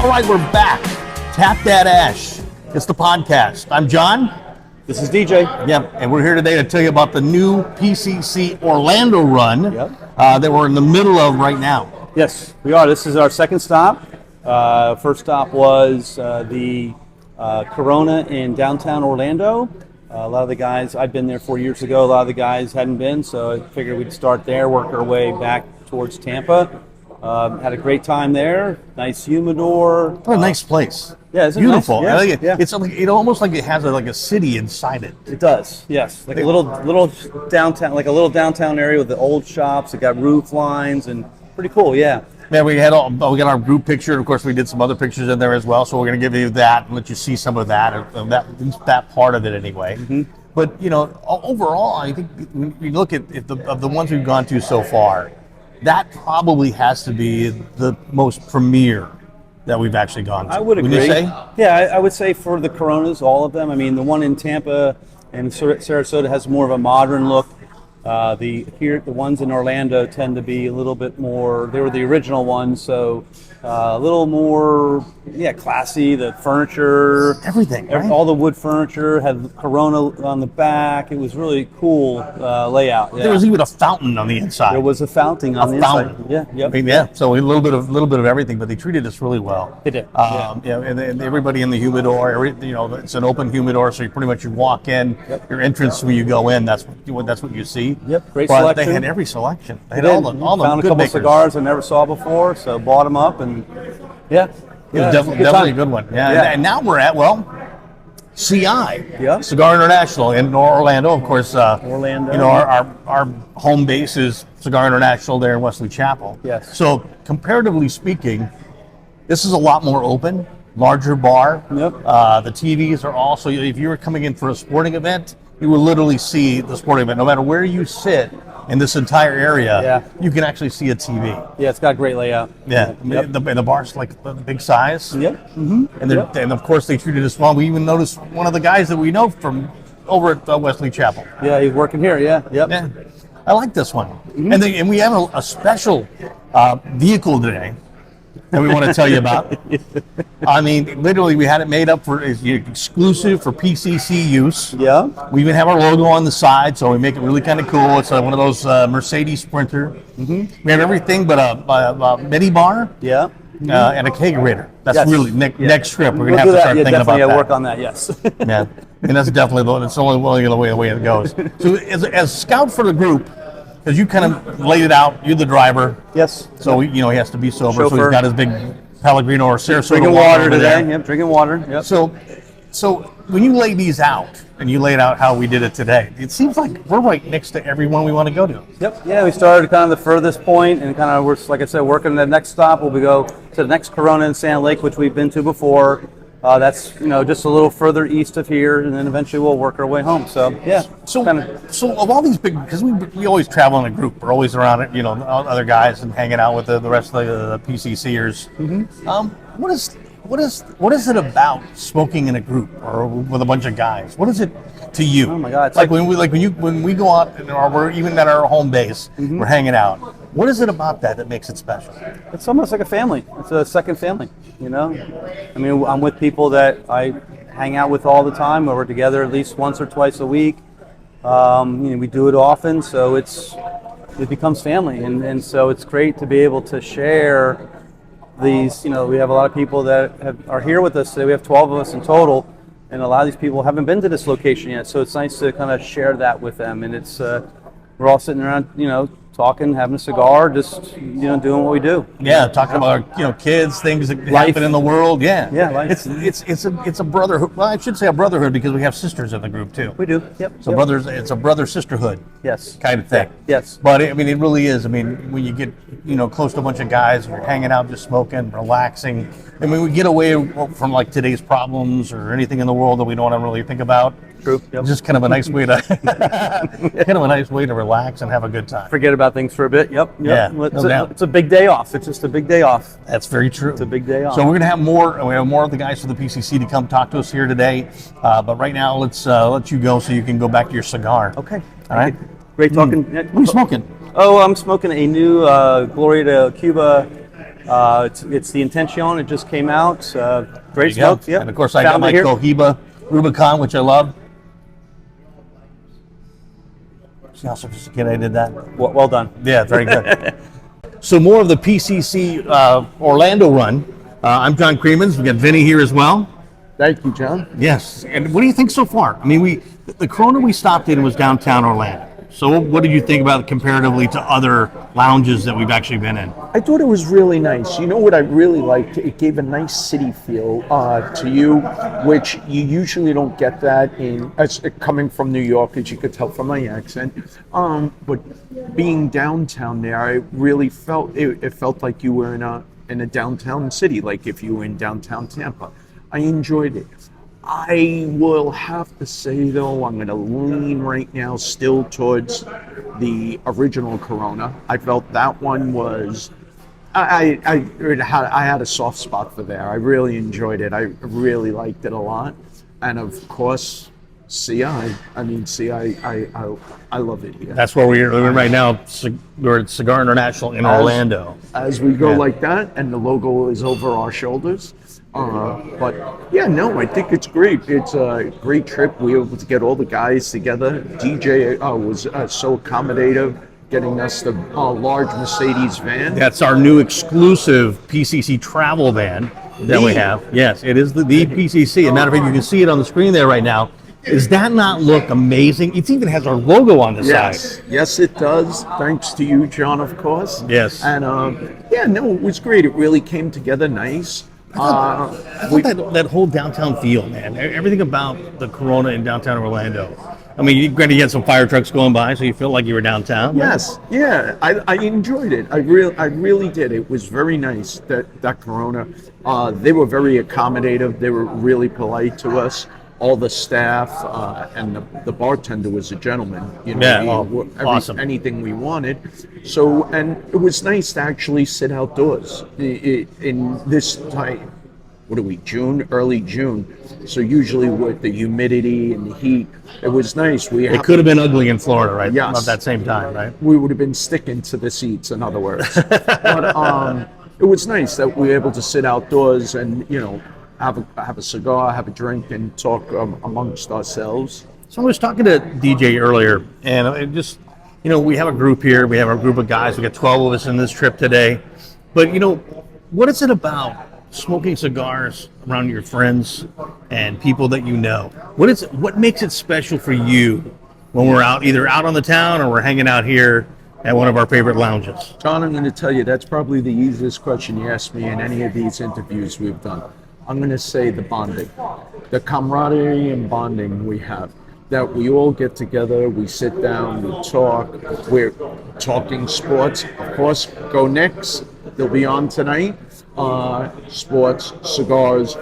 All right, we're back. Tap Dat Ash. It's the podcast. I'm John. This is DJ. Yep, and we're here today to tell you about the new PCC Orlando Run that we're in the middle of right now. Yes, we are. This is our second stop. First stop was the Corona in downtown Orlando. A lot of the guys, I've been there 4 years ago, a lot of the guys hadn't been, so I figured we'd start there, work our way back towards Tampa. Had a great time there. Nice humidor. What a nice place. Yeah, it's beautiful. Nice? Yeah, I like it. Yeah. It's like, it almost like it has a city inside it. It does. Yes, like a little downtown, like a little downtown area with the old shops. It got roof lines and pretty cool. Yeah. Yeah, we got our group picture. Of course, we did some other pictures in there as well. So we're going to give you that and let you see some of that, that part of it anyway. Mm-hmm. But overall, I think when you look at the ones we've gone to so far, that probably has to be the most premier that we've actually gone to. I would agree. Would you say? Yeah, I would say for the Coronas, all of them. I mean, the one in Tampa and Sarasota has more of a modern look. The ones in Orlando tend to be a little bit more. They were the original ones, so a little more, classy. The furniture, everything, right? All the wood furniture had Corona on the back. It was really cool layout. Yeah. There was even a fountain on the inside. There was a fountain on the inside. Yeah, yep. I mean, so a little bit of everything, but they treated us really well. They did. And everybody in the humidor, it's an open humidor, so you walk in. Yep. Your entrance when you go in, that's what you see. Yep, great but selection. They had every selection. They had all the Found good a couple makers. Cigars I never saw before, so bought them up, and it was definitely a good one. Yeah. And now we're at CI, Cigar International in Orlando. Of course, Orlando. Our home base is Cigar International there in Wesley Chapel. Yes. So comparatively speaking, this is a lot more open, larger bar. Yep. The TVs are also. If you were coming in for a sporting event, you will literally see the sporting event. No matter where you sit in this entire area, you can actually see a TV. Yeah, it's got a great layout. Yeah, yep. The bar's like the big size. Yep. Mm-hmm. And of course they treated us well. We even noticed one of the guys that we know from over at Wesley Chapel. Yeah, he's working here. Yeah. Yep. Yeah, I like this one. Mm-hmm. And we have a special vehicle today that we want to tell you about. I mean, literally, we had it made up for exclusive for PCC use. Yeah. We even have our logo on the side, so we make it really kind of cool. It's one of those Mercedes Sprinter. Mm-hmm. We have everything but a midi bar. Yeah. And a kegerator. That's really next trip. We're gonna have to start thinking about that. Work on that. Yes. Yeah, and that's definitely the only way it goes. So as scout for the group. Because you kind of laid it out, you're the driver. Yes. So he has to be sober. Chauffeur. So he's got his big Pellegrino or Sarasota drinking water today. There. Yep, drinking water. Yep. So when you lay these out and you laid out how we did it today, it seems like we're right next to everyone we want to go to. Yep. Yeah, we started kind of the furthest point, and kind of we're, like I said, working the next stop. We'll go to the next Corona in Sandlake, which we've been to before. That's just a little further east of here, and then eventually we'll work our way home. So So of all these big, because we always travel in a group, we're always around it, other guys and hanging out with the rest of the PCCers. Mm-hmm. What is it about smoking in a group or with a bunch of guys? What is it to you? Oh my God! It's when we go out and we're even at our home base, mm-hmm. we're hanging out. What is it about that makes it special? It's almost like a family. It's a second family. I mean, I'm with people that I hang out with all the time. We're together at least once or twice a week. We do it often, so it becomes family, and so it's great to be able to share these. We have a lot of people that are here with us today. We have 12 of us in total, and a lot of these people haven't been to this location yet. So it's nice to kind of share that with them, and it's we're all sitting around, talking, having a cigar, just doing what we do. Yeah, talking about kids, things that happen in the world. Yeah, life. It's a brotherhood. Well, I should say a brotherhood because we have sisters in the group too. We do. Yep. So brothers, it's a brother sisterhood. Yes. Kind of thing. Yes. But it really is. I mean, when you get close to a bunch of guys, we're hanging out, just smoking, relaxing. I mean, we get away from like today's problems or anything in the world that we don't want to really think about. True. Yep. It's just kind of a nice way to relax and have a good time. Forget about things for a bit. Yep. Yeah. It's a big day off. It's just a big day off. That's very true. It's a big day off. So we're going to have more. We have more of the guys from the PCC to come talk to us here today. But right now, let's let you go so you can go back to your cigar. Okay. All right. Great talking. What are you smoking? Oh, I'm smoking a new Gloria de Cuba It's the Intention. It just came out. Great There you go. smoke. Yeah. And of course, I got Found my it here. Cohiba Rubicon, which I love. See how sophisticated I did that? Well done. Yeah, very good. So more of the PCC Orlando Run. I'm John Creemans. We got Vinny here as well. Thank you, John. Yes. And what do you think so far? I mean, the Corona we stopped in was downtown Orlando. So what did you think about it comparatively to other lounges that we've actually been in? I thought it was really nice. You know what I really liked? It gave a nice city feel to you, which you usually don't get that coming from New York, as you could tell from my accent. But being downtown there, I really felt it felt like you were in a downtown city, like if you were in downtown Tampa. I enjoyed it. I will have to say, though, I'm going to lean right now still towards the original Corona. I felt that one was, I had a soft spot for there. I really enjoyed it. I really liked it a lot. And of course, CI. I mean, CI, I love it here. That's where we're right now. We're at Cigar International in Orlando. As we go like that, and the logo is over our shoulders. But yeah, no, I think it's great. It's a great trip. We were able to get all the guys together. DJ was so accommodative, getting us the large Mercedes van. That's our new exclusive PCC travel van that we have. Yes, it is the PCC. As a matter of fact, you can see it on the screen there right now. Does that not look amazing? It even has our logo on the side. Yes, it does. Thanks to you, John, of course. Yes. And yeah, no, it was great. It really came together nice. I thought that whole downtown feel, man. Everything about the Corona in downtown Orlando. I mean, you're going to get some fire trucks going by, so you feel like you were downtown. Yes, yeah, I enjoyed it. I really did. It was very nice that Corona. They were very accommodative. They were really polite to us. All the staff and the bartender was a gentleman. You know, awesome. Anything we wanted. So, and it was nice to actually sit outdoors in this time. What are we, June? Early June. So usually with the humidity and the heat, it was nice. It could have been ugly in Florida, right? Yes. At that same time, right? We would have been sticking to the seats, in other words. But it was nice that we were able to sit outdoors and, you know, have a cigar, have a drink, and talk amongst ourselves. So I was talking to DJ earlier, and it just, you know, we have a group here. We have a group of guys. We got 12 of us in this trip today. But, you know, what is it about smoking cigars around your friends and people that you know? What makes it special for you when we're either out on the town or we're hanging out here at one of our favorite lounges? John, I'm going to tell you, that's probably the easiest question you asked me in any of these interviews we've done. I'm going to say the bonding, the camaraderie and bonding we have, that we all get together, we sit down, we talk, we're talking sports. Of course, go Knicks, they'll be on tonight. Sports, cigars.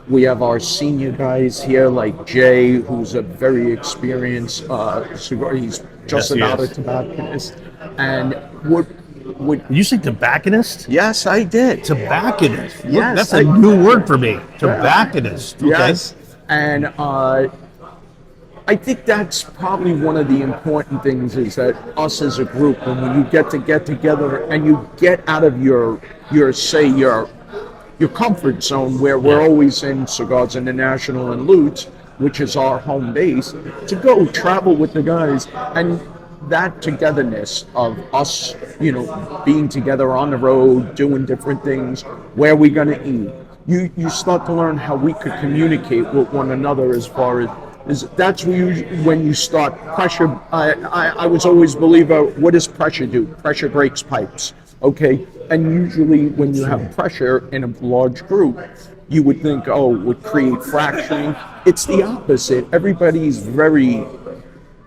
We have our senior guys here, like Jay, who's a very experienced cigar. He's just another tobacconist. And Did you say tobacconist? Yes, I did. Tobacconist. Look, Yes, that's a new word for me. Tobacconist. Okay. Yes, and I think that's probably one of the important things is that us as a group, and when you get together and you get out of your comfort zone where we're always in Cigars International and Lutz, which is our home base, to go travel with the guys and that togetherness of us, you know, being together on the road, doing different things, where we're going to eat. You start to learn how we could communicate with one another as far as that's when you start pressure. I was always a believer, what does pressure do? Pressure breaks pipes, okay? And usually when you have pressure in a large group, you would think, oh, it would create fracturing. It's the opposite. Everybody's very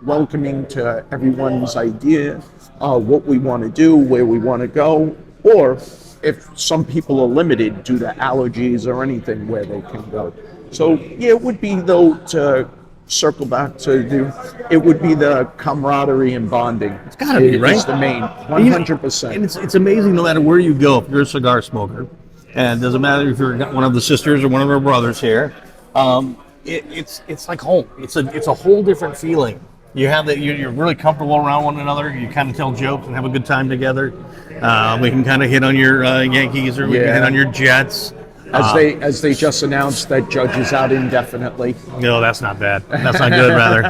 welcoming to everyone's idea, what we want to do, where we want to go, or if some people are limited due to allergies or anything where they can go. So yeah, it would be though to circle back to it would be the camaraderie and bonding. It's gotta be, right? It's the main 100%. And it's amazing no matter where you go, if you're a cigar smoker, and it doesn't matter if you're one of the sisters or one of our brothers here, it's like home. It's a whole different feeling You have that. You're really comfortable around one another. You kind of tell jokes and have a good time together. We can kind of hit on your Yankees, or we can hit on your Jets. As they just announced that Judge is out indefinitely. No, that's not bad. That's not good, rather.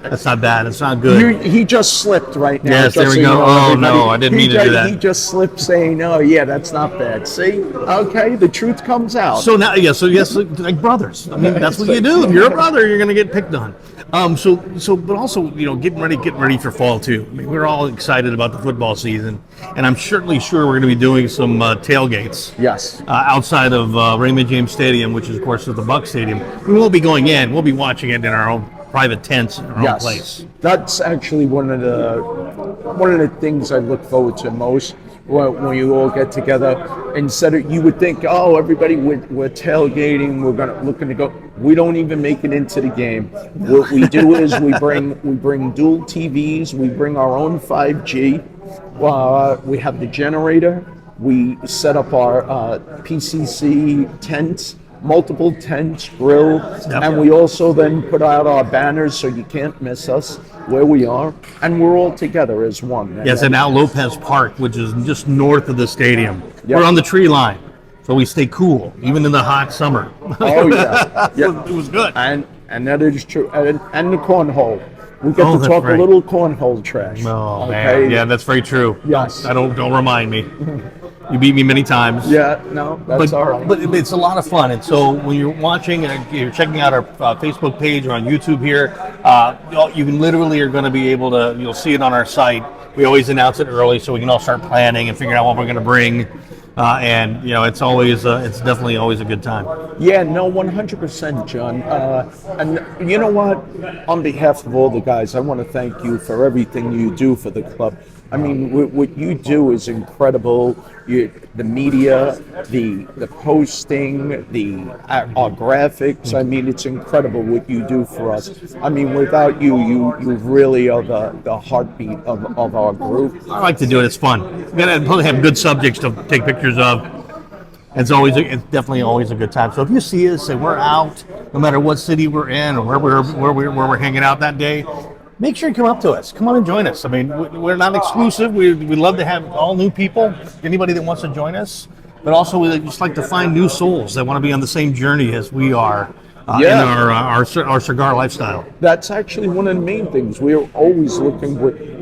That's not bad. It's not good. He just slipped right now. Yes, there we go. Oh, no, I didn't mean to do that. He just slipped saying, "Oh, yeah, that's not bad." See, okay, the truth comes out. So now, yes, like brothers. I mean, that's what you do. If you're a brother, you're going to get picked on. But also, getting ready for fall too. I mean, we're all excited about the football season, and I'm certainly sure we're going to be doing some tailgates. Yes. Outside of Raymond James Stadium, which is of course is the Buck Stadium. We won't be going in. We'll be watching it in our own private tents in our own place. That's actually one of the things I look forward to most. When you all get together, instead of, you would think, oh, everybody we're tailgating, we're looking to go. We don't even make it into the game. What we do is we bring dual TVs, we bring our own 5G. We have the generator. We set up our PCC tents, multiple tents, grill, and we also then put out our banners so you can't miss us where we are, and we're all together as one. Yes, and now Lopez Park, which is just north of the stadium. Yep. We're on the tree line, so we stay cool, even in the hot summer. Oh, yeah. Yep. It was good. And that is true. And the cornhole. We get to talk a little cornhole trash. Oh, okay? Man. Yeah, that's very true. Yes. Don't remind me. You beat me many times. Yeah, no, that's all right. But it's a lot of fun. And so when you're watching and you're checking out our Facebook page or on YouTube here, you can literally are going to be able to, you'll see it on our site. We always announce it early so we can all start planning and figuring out what we're going to bring. And it's always, it's definitely always a good time. Yeah, no, 100%, John. And you know what? On behalf of all the guys, I want to thank you for everything you do for the club. I mean, what you do is incredible. The media, the posting, our graphics. I mean, it's incredible what you do for us. I mean, without you really are the heartbeat of our group. I like to do it. It's fun. We gotta probably have good subjects to take pictures of. It's definitely always a good time. So if you see us and we're out, no matter what city we're in or where we're hanging out that day, make sure you come up to us. Come on and join us. I mean, we're not exclusive. We love to have all new people, anybody that wants to join us. But also, we just like to find new souls that want to be on the same journey as we are in our cigar lifestyle. That's actually one of the main things. We're always looking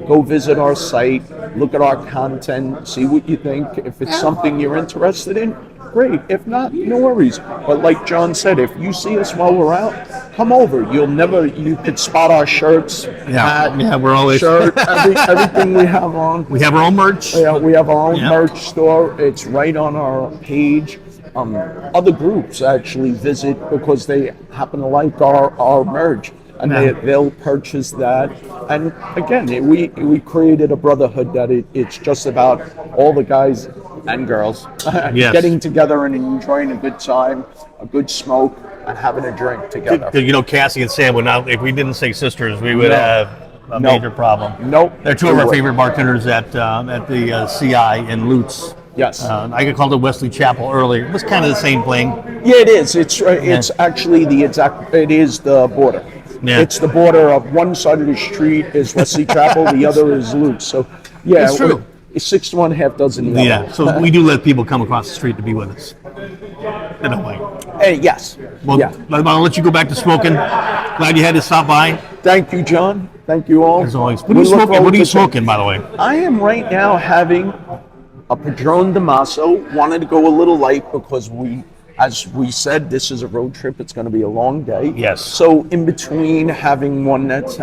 go visit our site, look at our content, see what you think. If it's something you're interested in, great. If not, no worries. But like John said, if you see us while we're out, come over. You could spot our shirts, hat, we're always shirt, everything we have on. We have our own merch. Yeah, we have our own merch store. It's right on our page. Other groups actually visit because they happen to like our merch, and they'll purchase that. And again, we created a brotherhood that it's just about all the guys and girls getting together and enjoying a good time, a good smoke, and having a drink together. Cassie and Sam would not. If we didn't say sisters, we would have a major problem. Nope. They're two of our favorite bartenders at the CI in Lutz. Yes. I called it Wesley Chapel earlier. It was kind of the same thing. Yeah, it is. It's actually it is the border. Yeah. It's the border of one side of the street is Wesley Chapel, the other is Lutz. So, yeah. It's true. It's 6 to 1, half dozen the other. So we do let people come across the street to be with us. In a way. Hey, yes. Well, I'll let you go back to smoking. Glad you had to stop by. Thank you, John. Thank you all. As always. What are you smoking, by the way? I am right now having a Padron Damaso. Wanted to go a little light because as we said, this is a road trip. It's going to be a long day. Yes. So in between having one that's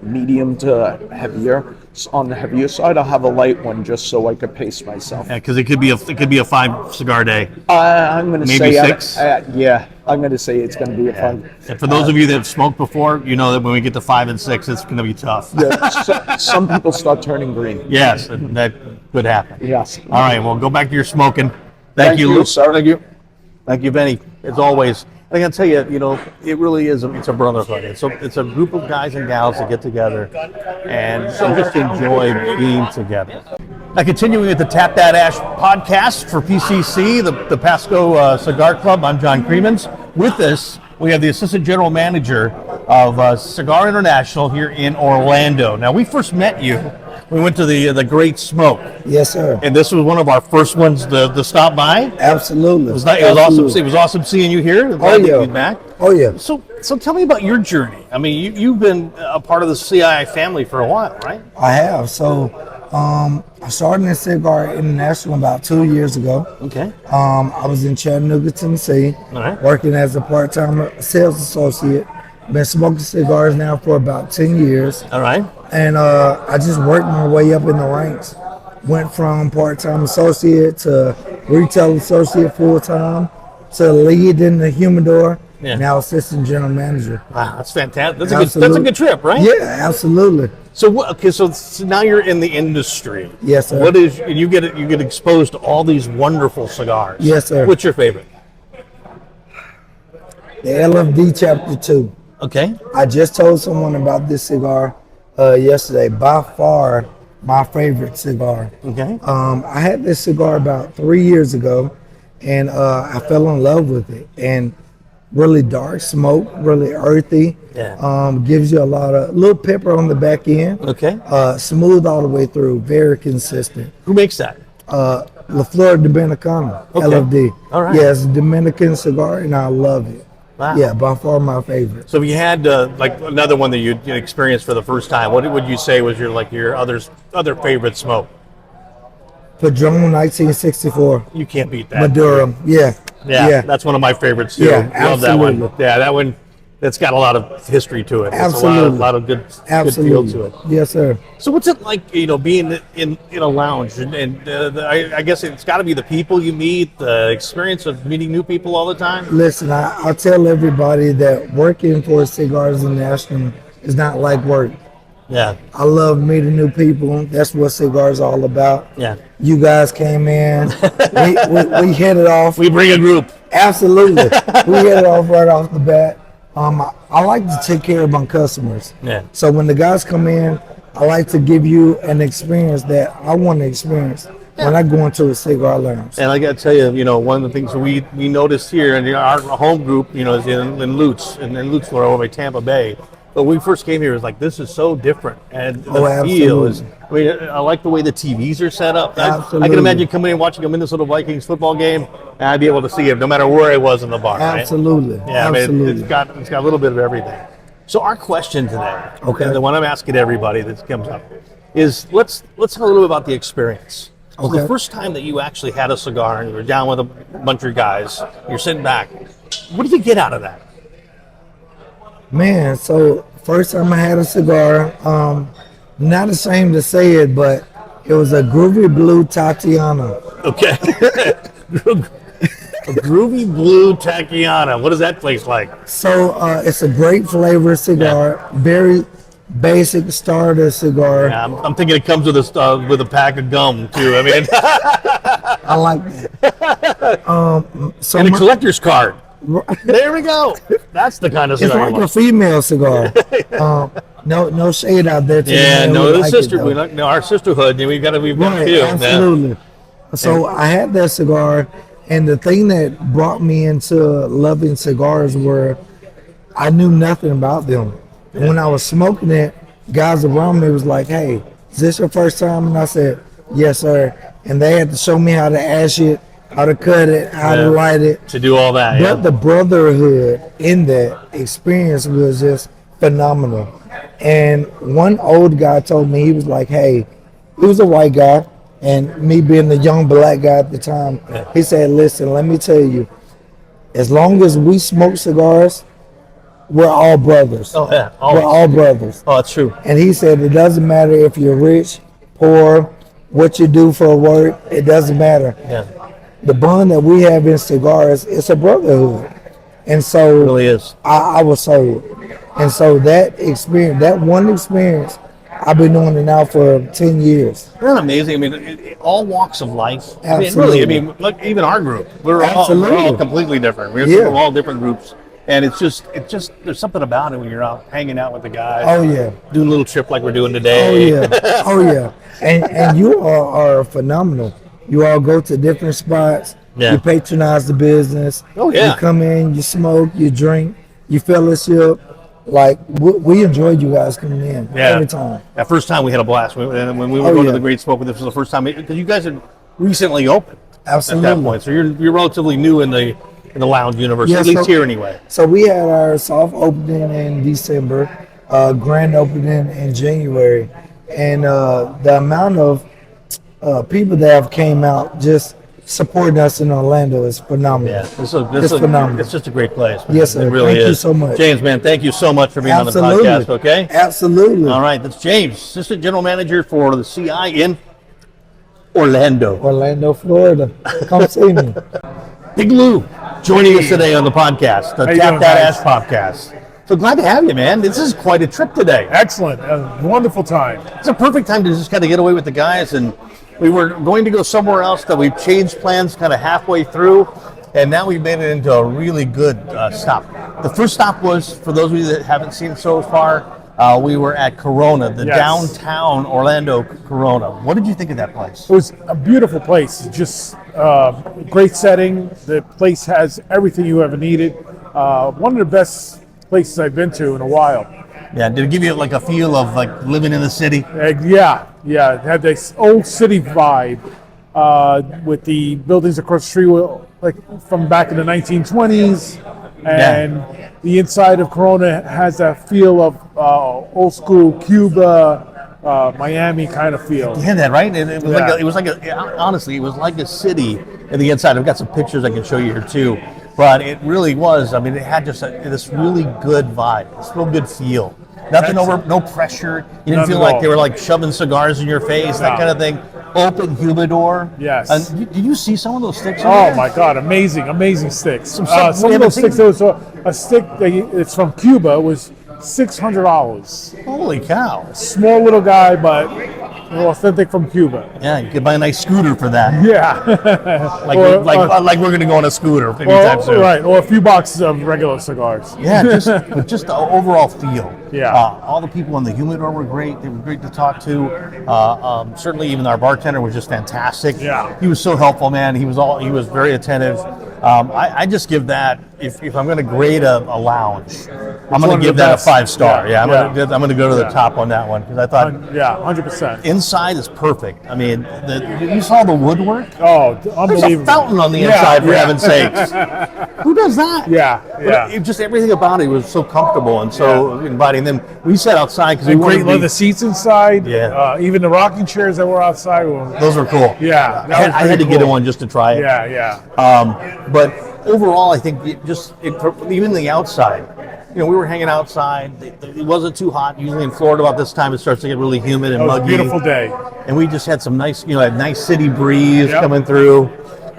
medium to heavier, on the heavier side, I'll have a light one just so I could pace myself. Yeah, because it could be a 5 cigar day. I'm going to say maybe 6. I'm going to say it's going to be a 5. And for those of you that have smoked before, you know that when we get to 5 and 6, it's going to be tough. Yeah, some people start turning green. Yes, that could happen. Yes. All right, well, go back to your smoking. Thank you, Luke. Thank you. Thank you, Benny, as always. I gotta tell you, it really is. It's a brotherhood. It's a group of guys and gals that get together and just enjoy being together. Now, continuing with the Tap Dat Ash podcast for PCC, the Pasco Cigar Club. I'm John Creemans. With us, we have the Assistant General Manager of Cigar International here in Orlando. Now, we first met you. We went to the Great Smoke, Yes, sir. and this was one of our first ones to stop by. Absolutely. It was awesome. It was awesome seeing you here. Glad that you're back. Oh, yeah. So tell me about your journey. I mean, you've been a part of the CII family for a while, right? I have. So, I started in Cigar International about 2 years ago. Okay. I was in Chattanooga, Tennessee, All right. working as a part-time sales associate. Been smoking cigars now for about 10 years. All right. And I just worked my way up in the ranks. Went from part-time associate to retail associate full-time to lead in the humidor. Yeah. Now assistant general manager. Wow, that's fantastic. That's Absolutely. a good trip, right? Yeah, absolutely. So now you're in the industry. Yes, sir. What is you get exposed to all these wonderful cigars. Yes, sir. What's your favorite? The LFD Chapter 2. Okay. I just told someone about this cigar yesterday. By far, my favorite cigar. Okay. I had this cigar about 3 years ago, and I fell in love with it. And really dark smoke, really earthy. Yeah. Gives you a little pepper on the back end. Okay. Smooth all the way through, very consistent. Who makes that? La Flor Dominicana, Okay. LFD. All right. Yeah, it's a Dominican cigar, and I love it. Wow. Yeah, by far my favorite. So if you had like another one that you experienced for the first time, what would you say was your other favorite smoke? Padron 1964, You can't beat that. Maduro. Yeah. Yeah, that's one of my favorites too. Yeah, Love that one. absolutely. Yeah, that one. That's got a lot of history to it. It's Absolutely. a lot of good Absolutely. feel to it. Yes, sir. So what's it like, being in a lounge, and I guess it's got to be the people you meet, the experience of meeting new people all the time. Listen, I tell everybody that working for Cigars International is not like work. Yeah, I love meeting new people. That's what cigars are all about. yeah. You guys came in. we hit it off. We bring a group. Absolutely. We hit it off right off the bat. I like to take care of my customers. Yeah. So when the guys come in, I like to give you an experience that I want to experience when I go into a cigar lounge. And I got to tell you, one of the things we noticed here, and our home group, is in Lutz, and in Lutz, over by Tampa Bay. But when we first came here, it was like, this is so different. And the feel is, I like the way the TVs are set up. I Absolutely. can imagine coming in and watching them in this little Vikings football game, and I'd be able to see it no matter where I was in the bar. Right? Absolutely. Yeah, Absolutely. I mean, it's got a little bit of everything. So our question today, Okay. and the one I'm asking everybody that comes up, is let's talk a little bit about the experience. So Okay. the first time that you actually had a cigar and you were down with a bunch of guys, you're sitting back, what did you get out of that? Man, so first time I had a cigar, not ashamed to say it, but it was a Groovy Blue Tatiana. Okay. A Groovy Blue Tachyana. What is that place like? So it's a great flavor cigar, very basic starter cigar. Yeah, I'm thinking it comes with a pack of gum too. I mean, I like that. So and a my- collector's card. There we go. That's the kind of it's cigar. like you a want. female cigar. No shade out there. To Yeah, the man no, who the like it, sister. though. Our sisterhood. We've got Right, two. absolutely. So I had that cigar, and the thing that brought me into loving cigars were I knew nothing about them. And when I was smoking it, guys around me was like, "Hey, is this your first time?" And I said, "Yes, sir." And they had to show me how to ash it, how to cut it, how Yeah. to light it. To do all that. But the brotherhood in that experience was just phenomenal. And one old guy told me, he was like, hey, he was a white guy, and me being the young black guy at the time, he said, listen, let me tell you, as long as we smoke cigars, we're all brothers. Oh yeah. We're all brothers. Oh, that's true. And he said, it doesn't matter if you're rich, poor, what you do for work, it doesn't matter. Yeah. The bond that we have in cigars, it's a brotherhood. And so It really is. I was sold. And so that experience, that one experience, I've been doing it now for 10 years. Isn't that amazing? I mean, all walks of life. Absolutely. I mean, look, even our group, we're all Absolutely. completely different. We're Yeah. from all different groups. And it's just, there's something about it when you're out hanging out with the guys. Oh, yeah. Doing a little trip like we're doing Oh, today. yeah. Oh, yeah. And you all are phenomenal. You all go to different spots. Yeah. You patronize the business. Oh, yeah. You come in, you smoke, you drink, you fellowship. like we enjoyed you guys coming in every time. That first time we had a blast. When we were Oh, going to yeah. the Great Smoke, this was the first time because you guys had recently opened Absolutely. at that point, so you're relatively new in the lounge universe, Yeah, at least so- here anyway. So we had our soft opening in December, grand opening in January, and the amount of people that have came out just supporting us in Orlando is phenomenal. Yeah, It's phenomenal. It's just a great place. Man. Yes, sir. It really Thank is. you so much. James, man. Thank you so much for being Absolutely. on the podcast. Okay. Absolutely. All right, that's James, Assistant General Manager for the CI in Orlando. Orlando, Florida. Come see me. Big Lou joining us today on the podcast, the How you Tap doing, That guys? Ash podcast. So glad to have you, man. This is quite a trip today. Excellent. A wonderful time. It's a perfect time to just kind of get away with the guys, and we were going to go somewhere else that we've changed plans kind of halfway through, and now we've made it into a really good stop. The first stop was, for those of you that haven't seen so far, we were at Corona, the Yes. downtown Orlando Corona. What did you think of that place? It was a beautiful place. Just great setting. The place has everything you ever needed. One of the best places I've been to in a while. Yeah, did it give you like a feel of like living in the city? Yeah. It had this old city vibe with the buildings across the street, like from back in the 1920s. And the inside of Corona has that feel of old school Cuba, Miami kind of feel. You had that, right? It was Yeah. honestly, it was like a city in the inside. I've got some pictures I can show you here too. But it really was. I mean, it had just this really good vibe, this real good feel. Nothing no pressure. You didn't None feel at like all. they were like shoving cigars in your face, that No. kind of thing. Open humidor. Yes. And did you see some of those sticks? Oh my God! Amazing sticks. Some stuff we Some of haven't those sticks. seen. There was a stick it's from Cuba. Was $600. Holy cow! Small little guy, but authentic from Cuba. Yeah, you could buy a nice scooter for that. Yeah. Like Or, like we're going to go on a scooter anytime soon. right, or a few boxes of regular cigars. Yeah, but just the overall feel. Yeah. All the people in the humidor were great. They were great to talk to. Certainly, even our bartender was just fantastic. Yeah. He was so helpful, man. He was very attentive. I just give that, if I'm going to grade a lounge, I'm one going of to give the that best. a 5-star. Yeah, I'm yeah. going to go to the Yeah. top on that one because I thought Yeah, 100%. inside is perfect. I mean, you saw the woodwork. Oh, There's unbelievable. a fountain on the Yeah, inside, for yeah. heaven's sakes. Who does that? Yeah, But yeah. just everything about it was so comfortable and so inviting. Then we sat outside because we And wanted great to be- leather seats inside. Yeah. Even the rocking chairs that were outside were. Those were cool. Yeah, that I had, was I had pretty to get in cool. one just to try it. Yeah. But overall, I think even the outside, we were hanging outside. It wasn't too hot. Usually in Florida about this time, it starts to get really humid and It was a muggy. beautiful day. And we just had some nice, a nice city breeze Yep. coming through.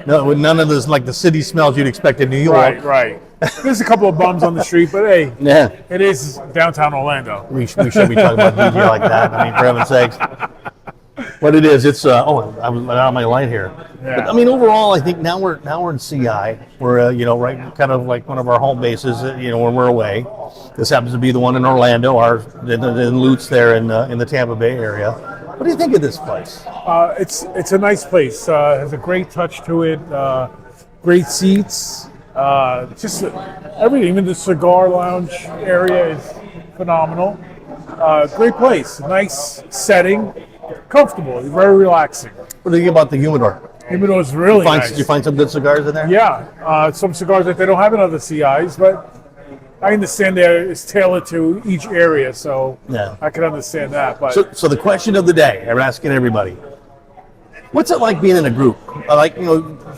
No, with none of this like the city smells you'd expect in New York. Right. There's a couple of bums on the street, but hey, Yeah. it is downtown Orlando. We should be talking about DJ like that. I mean, for heaven's sakes. What it is, it's I was out of my light here. Yeah. But I mean, overall, I think now we're in CI. We're right, kind of like one of our home bases. When we're away. This happens to be the one in Orlando. In Lutz there in the Tampa Bay area. What do you think of this place? It's a nice place. Has a great touch to it. Great seats. Just everything. Even the cigar lounge area is phenomenal. Great place. Nice setting. Comfortable. Very relaxing. What do you think about the humidor? Humidor is really nice. Did you find some good cigars in there? Yeah, some cigars that they don't have in other CIs, but I understand that it's tailored to each area, so Yeah. I can understand that. But So the question of the day, I'm asking everybody, what's it like being in a group?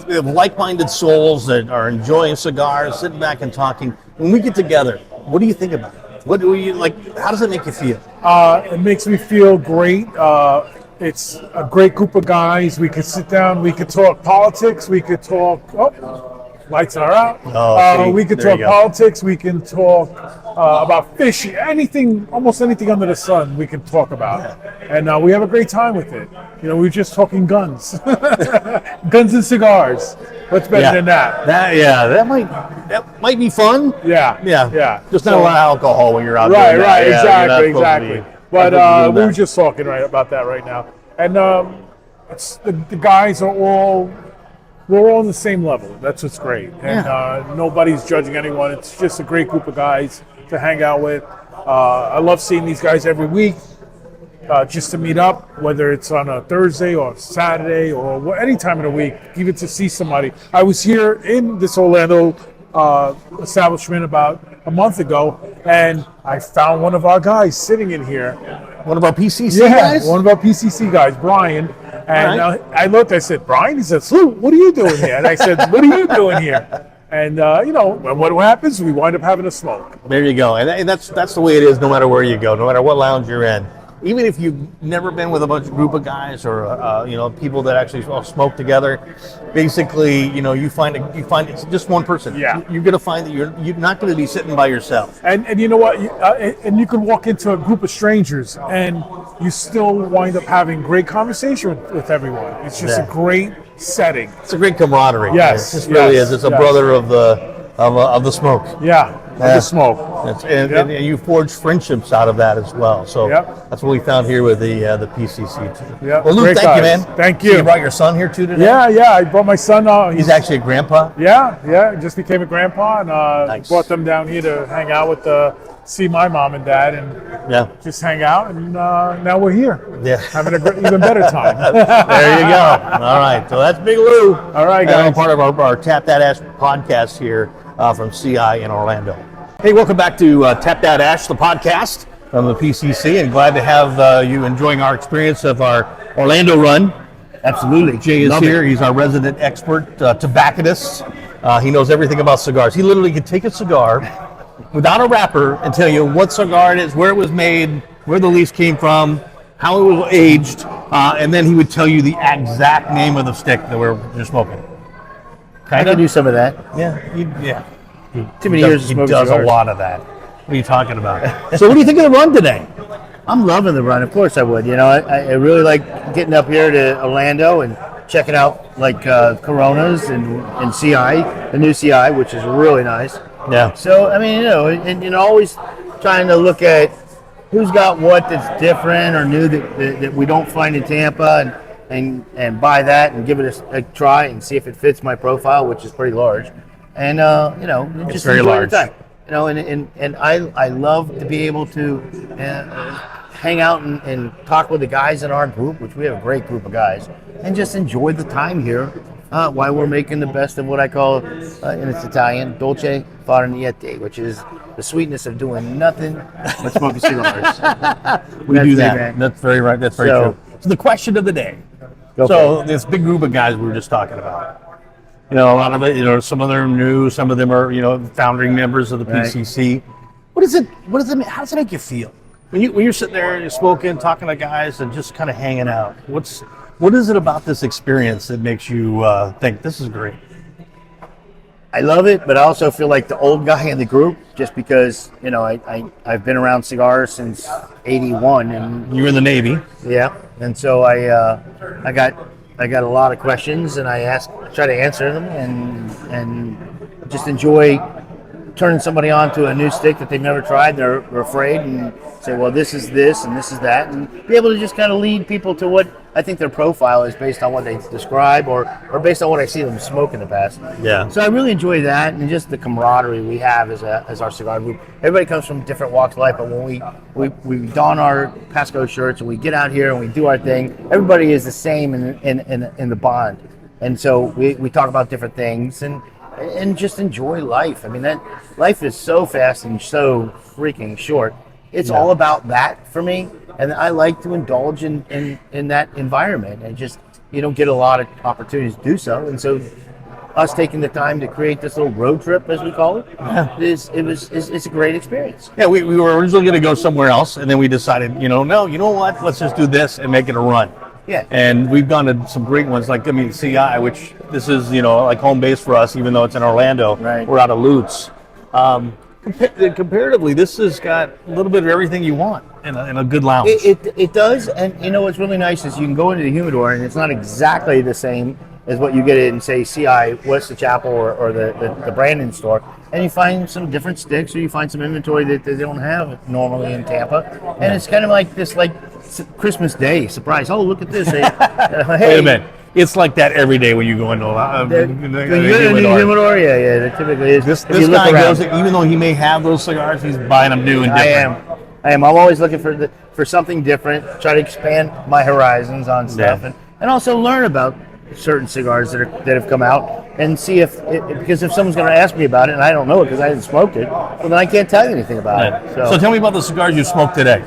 We have like-minded souls that are enjoying cigars, sitting back and talking. When we get together, what do you think about it? What do you like? How does it make you feel? it makes me feel great. It's a great group of guys. We could sit down. We could talk politics. We could talk. Lights are out. Oh, see, we could there talk you go. politics. We can talk about fishing. Anything, almost anything under the sun, we can talk about. And we have a great time with it. We're just talking guns, guns and cigars. What's better than that? That might be fun. Yeah. Just not a lot of alcohol when you're out Right, doing that. right, Yeah, you're not exactly, supposed to be- exactly. not But supposed to be we doing were that. just talking about that right now, and it's the guys are all. We're all on the same level. That's what's great, and nobody's judging anyone. It's just a great group of guys to hang out with. I love seeing these guys every week. Just to meet up, whether it's on a Thursday or Saturday or any time of the week, even to see somebody. I was here in this Orlando establishment about a month ago, and I found one of our guys sitting in here. One of our PCC guys? One of our PCC guys, Brian. And All right. I looked, I said, Brian? He said, Sloop, what are you doing here? And I said, what are you doing here? And, what happens? We wind up having a smoke. There you go. And that's the way it is no matter where you go, no matter what lounge you're in. Even if you've never been with a group of guys or people that actually all smoke together, basically, you find it's just one person. Yeah. You're going to find that you're not going to be sitting by yourself. And you know what? And you can walk into a group of strangers and you still wind up having great conversation with everyone. It's just a great setting. It's a great camaraderie. Yes, It just really yes, is. It's a yes. brother of the smoke. Yeah, the smoke. And you forge friendships out of that as well. So Yep. that's what we found here with the PCC too. Yep. Well, Luke, Great thank you, guys. man. Thank So you. you brought your son here too today? Yeah, I brought my son. He's actually a grandpa? Yeah, just became a grandpa, and Nice. brought them down here to hang out with, see my mom and dad, and Yeah. just hang out. And now we're here, Yeah. having even better time. There you go. All right. So that's Big Lou. All right, And guys. part of our Tap Dat Ash podcast here from CI in Orlando. Hey, welcome back to Tap Dat Ash, the podcast from the PCC, and glad to have you enjoying our experience of our Orlando run. Absolutely. Jay is Love here. it. He's our resident expert tobacconist. He knows everything about cigars. He literally could take a cigar without a wrapper and tell you what cigar it is, where it was made, where the leaves came from, how it was aged, and then he would tell you the exact name of the stick that you're smoking. I can do some of that. Yeah, yeah. Too many He years of He smoking does a cigars. lot of that. What are you talking about? So what do you think of the run today? I'm loving the run. Of course I would. I really like getting up here to Orlando and checking out like Coronas and CI, the new CI, which is really nice. Yeah. So I mean, and always trying to look at who's got what that's different or new that we don't find in Tampa, and buy that and give it a try and see if it fits my profile, which is pretty large. And just very enjoy large. the time. And I love to be able to hang out and talk with the guys in our group, which we have a great group of guys, and just enjoy the time here while we're making the best of what I call, in it's Italian, dolce far niente, which is the sweetness of doing nothing but smoking cigars. We do That's it, that. man. That's very right. That's very So- true. So the question of the day. Go So for this big group of guys we were just talking about. A lot of it, some of them are new, some of them are, founding members of the Right. PCC. What does it mean? How does it make you feel? When you're sitting there and you're smoking, talking to guys and just kind of hanging out, what is it about this experience that makes you think this is great? I love it, but I also feel like the old guy in the group, just because I've been around cigars since '81, and You're in the Navy. yeah, and so I got a lot of questions, and I try to answer them, and just enjoy turning somebody on to a new stick that they've never tried. They're afraid, and say, well, this is this and this is that, and be able to just kind of lead people to what I think their profile is based on what they describe or based on what I see them smoke in the past. Yeah. So I really enjoy that, and just the camaraderie we have as our cigar group. Everybody comes from different walks of life, but when we don our Pasco shirts and we get out here and we do our thing, everybody is the same in the bond. And so we talk about different things and just enjoy life. I mean, that life is so fast and so freaking short. It's all about that for me, and I like to indulge in that environment. And just you don't get a lot of opportunities to do so, and so us taking the time to create this little road trip, as we call it, it's a great experience. Yeah, we were originally going to go somewhere else, and then we decided, no, you know what? Let's just do this and make it a run. Yeah. And we've gone to some great ones, like, CI, which this is, like home base for us, even though it's in Orlando. Right. We're out of Lutz. Comparatively, this has got a little bit of everything you want in a good lounge. It does, and what's really nice is you can go into the humidor, and it's not exactly the same as what you get in, say, CI, West of Chapel, or the Brandon store, and you find some different sticks, or you find some inventory that they don't have normally in Tampa, and it's kind of like this, like Christmas Day surprise. Oh, look at this! Hey, Wait a minute. it's like that every day when you go into a When you're in a humidor, yeah, it typically is. This If you look guy around. goes, even though he may have those cigars, he's buying them new and different. I am. I'm always looking for something different. Try to expand my horizons on stuff, Yeah. and also learn about certain cigars that have come out, and see because if someone's going to ask me about it and I don't know it because I didn't smoke it, well then I can't tell you anything about it. So tell me about the cigars you smoked today.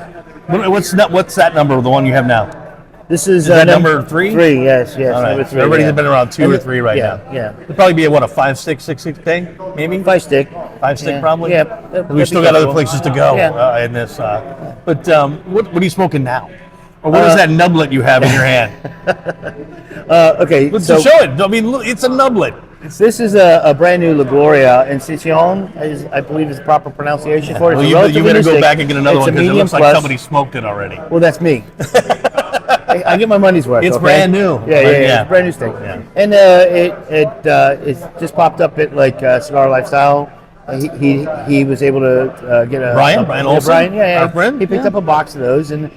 What's that number? The one you have now? This is that number 3? 3, yes. All right. Number 3. Everybody's yeah. been around 2 or 3 right yeah, now. Yeah. It'd probably be a 5-stick, 6-stick thing, maybe. 5-stick. 5-stick Yeah. probably. Yeah. We still got other places to go Yeah. in this. But what are you smoking now? Or what is that nublet you have in your hand? Okay. Let's So show it. I mean, look, it's a nublet. this is a brand new La Gloria Encicion, I believe is the proper pronunciation for it. Well, It's a you better go relatively back and get another it's one a because it medium looks like plus. somebody smoked it already. Well, that's me. I get my money's worth. It's okay? brand new. Yeah, But, It's a brand new stick. Yeah. And it's just popped up at Cigar Lifestyle. He was able to get a Brian Olsen, Brian, our friend, He picked up a box of those, and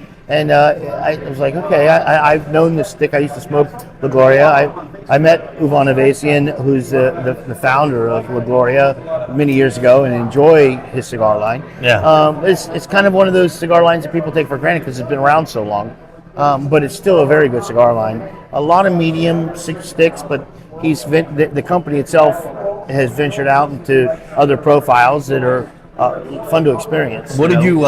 I was like, okay, I've known this stick. I used to smoke La Gloria. I met Uvan Avasian, who's the founder of La Gloria, many years ago, and enjoy his cigar line. Yeah. It's kind of one of those cigar lines that people take for granted because it's been around so long. But it's still a very good cigar line. A lot of medium sticks, but the company itself has ventured out into other profiles that are fun to experience. What did you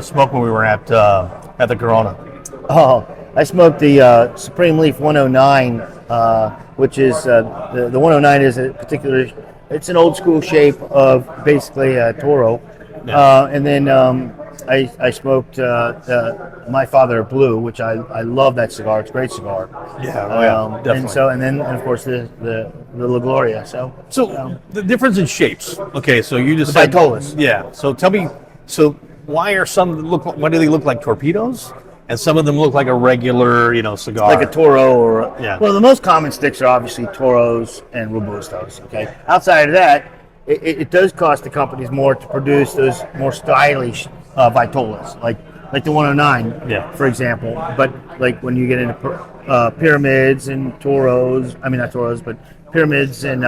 smoke when we were at the Corona? Oh, I smoked the Supreme Leaf 109, which is the 109 is a particular. It's an old school shape of basically a Toro, and then I smoked My Father Blue, which I love that cigar. It's a great cigar. Yeah, definitely. And then of course the La Gloria. So the difference in shapes. Okay, so you just The said Vitolas. Yeah. So tell me, why do they look like torpedoes, and some of them look like a regular, cigar? like a Toro or Yeah. Well, the most common sticks are obviously Toros and Robustos. Okay, outside of that, it does cost the companies more to produce those more stylish Vitolas, like the 109, for example. But like when you get into pyramids and Toros, I mean not Toros, but pyramids and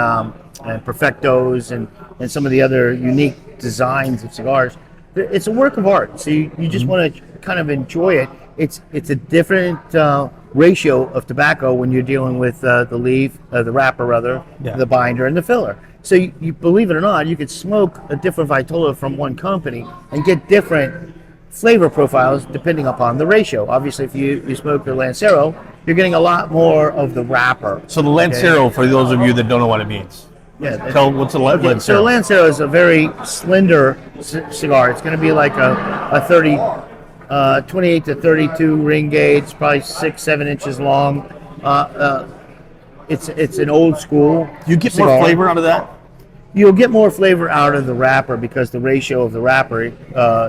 Perfectos and some of the other unique designs of cigars, it's a work of art. So you just want to kind of enjoy it. It's a different ratio of tobacco when you're dealing with the leaf, the wrapper rather, the binder, and the filler. So you believe it or not, you could smoke a different Vitola from one company and get different flavor profiles depending upon the ratio. Obviously, if you smoke the Lancero, you're getting a lot more of the wrapper. So the Lancero, for those of you that don't know what it means, what's a Lancero? So Lancero is a very slender cigar. It's going to be like a 28 to 32 ring gauge, probably 6-7 inches long. It's an old school. You get cigar. more flavor out of that? You'll get more flavor out of the wrapper because the ratio of the wrapper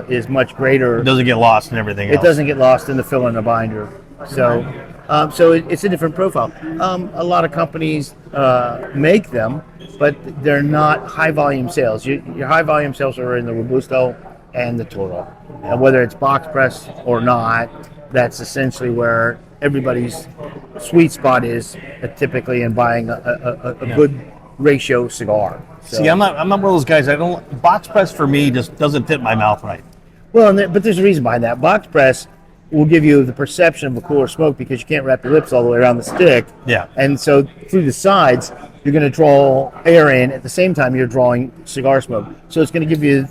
is much greater. It doesn't get lost in everything else. It doesn't get lost in the filler and the binder. So it's a different profile. A lot of companies make them, but they're not high volume sales. Your high volume sales are in the Robusto and the Toro. And whether it's box press or not, that's essentially where everybody's sweet spot is typically in buying a good ratio cigar. So, See, I'm not one of those guys. Box press for me just doesn't fit my mouth right. well, but there's a reason behind that. Box press will give you the perception of a cooler smoke because you can't wrap your lips all the way around the stick. Yeah. And so through the sides, you're going to draw air in at the same time you're drawing cigar smoke. So it's going to give you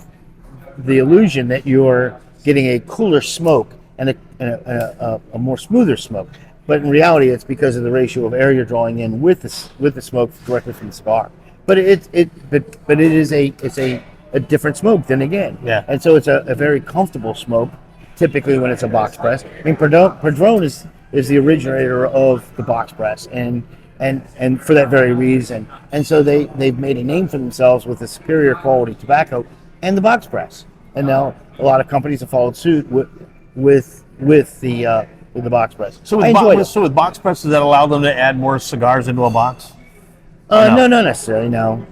the illusion that you're getting a cooler smoke and a more smoother smoke. But in reality, it's because of the ratio of air you're drawing in with the smoke directly from the cigar. But it is a different smoke then again. Yeah. And so it's a very comfortable smoke, typically when it's a box press. I mean, Padron is the originator of the box press, and for that very reason. And so they've made a name for themselves with a superior quality tobacco and the box press. And now a lot of companies have followed suit with the box press. So I enjoyed it. with box press, does that allow them to add more cigars into a box? No, not necessarily. No,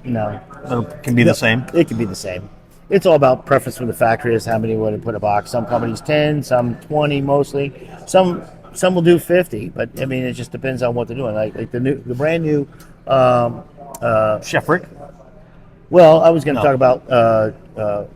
no. It can be the same. It can be the same. It's all about preference from the factory as how many would put a box. Some companies 10, some 20, mostly. Some some will do 50, but I mean, it just depends on what they're doing. Like the brand new. Chef Rick. Well, I was going to talk about